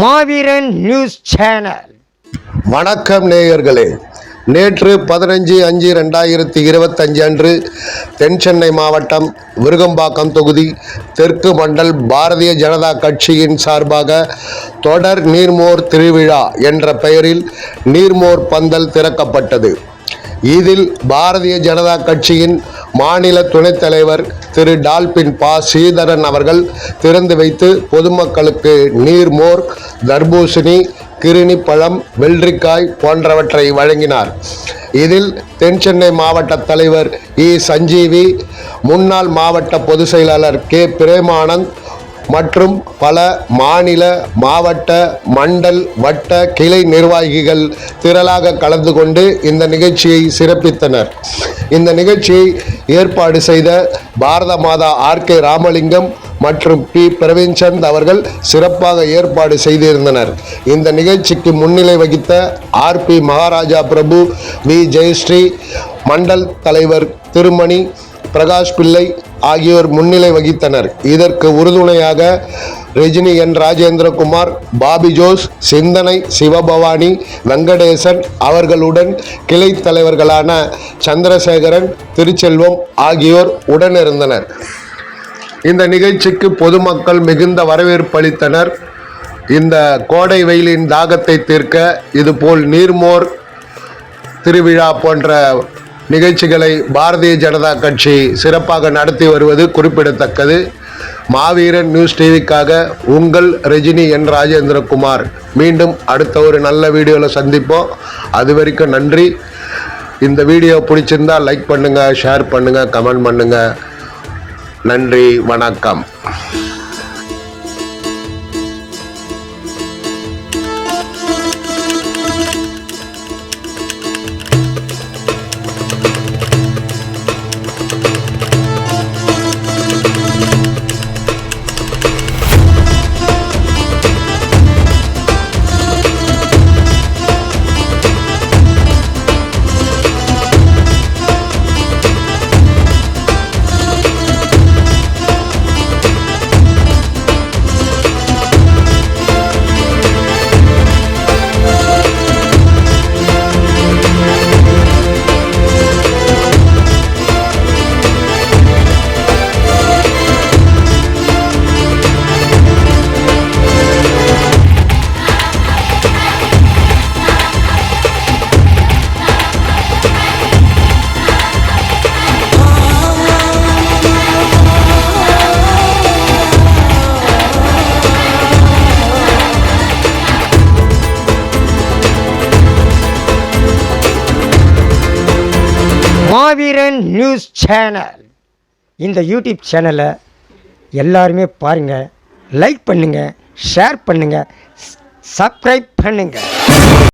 மாவீரன் news channel. வணக்கம் நேயர்களே. நேற்று 15/5/2025 அன்று தென் சென்னை மாவட்டம் விருகம்பாக்கம் தொகுதி தெற்கு மண்டல் பாரதிய ஜனதா கட்சியின் சார்பாக தொடர் நீர்மோர் திருவிழா என்ற பெயரில் நீர்மோர் பந்தல் திறக்கப்பட்டது. இதில் பாரதிய ஜனதா கட்சியின் மாநில துணைத் தலைவர் திரு டால்பின் பா ஸ்ரீதரன் அவர்கள் திறந்து வைத்து பொதுமக்களுக்கு நீர்மோர், தர்பூசணி, கிருணி பழம், வெள்ளரிக்காய் போன்றவற்றை வழங்கினார். இதில் தென் சென்னை மாவட்ட தலைவர் இ சஞ்சீவி, முன்னாள் மாவட்ட பொதுச் செயலாளர் கே பிரேமானந்த் மற்றும் பல மாநில, மாவட்ட, மண்டல், வட்ட, கிளை நிர்வாகிகள் திரளாக கலந்து கொண்டு இந்த நிகழ்ச்சியை சிறப்பித்தனர். இந்த நிகழ்ச்சியை ஏற்பாடு செய்த பாரத மாதா ஆர்.கே. ராமலிங்கம் மற்றும் பி. பிரவீன்சந்த் அவர்கள் சிறப்பாக ஏற்பாடு செய்திருந்தனர். இந்த நிகழ்ச்சிக்கு முன்னிலை வகித்த ஆர்.பி. மகாராஜா பிரபு, வி. ஜெயஸ்ரீ, மண்டல் தலைவர் திருமணி, பிரகாஷ் பிள்ளை ஆகியோர் முன்னிலை வகித்தனர். இதற்கு உறுதுணையாக ரஜினி என். ராஜேந்திரகுமார், பாபி ஜோஸ், சிந்தனை சிவபவானி, வெங்கடேசன் அவர்களுடன் கிளை தலைவர்களான சந்திரசேகரன், திருச்செல்வம் ஆகியோர் உடனிருந்தனர். இந்த நிகழ்ச்சிக்கு பொதுமக்கள் மிகுந்த வரவேற்பு அளித்தனர். இந்த கோடை வெயிலின் தாகத்தை தீர்க்க இதுபோல் நீர்மோர் திருவிழா போன்ற நிகழ்ச்சிகளை பாரதிய ஜனதா கட்சி சிறப்பாக நடத்தி வருவது குறிப்பிடத்தக்கது. மாவீரன் நியூஸ் டிவிக்காக உங்கள் ரஜினி என். ராஜேந்திரகுமார். மீண்டும் அடுத்த ஒரு நல்ல வீடியோவில் சந்திப்போம். அது வரைக்கும் நன்றி. இந்த வீடியோ பிடிச்சிருந்தா லைக் பண்ணுங்கள், ஷேர் பண்ணுங்கள், கமெண்ட் பண்ணுங்கள். நன்றி, வணக்கம். மாவீரன் நியூஸ் சேனல். இந்த யூடியூப் சேனலை எல்லாருமே பாருங்கள், லைக் பண்ணுங்கள், ஷேர் பண்ணுங்கள், சப்ஸ்கிரைப் பண்ணுங்கள்.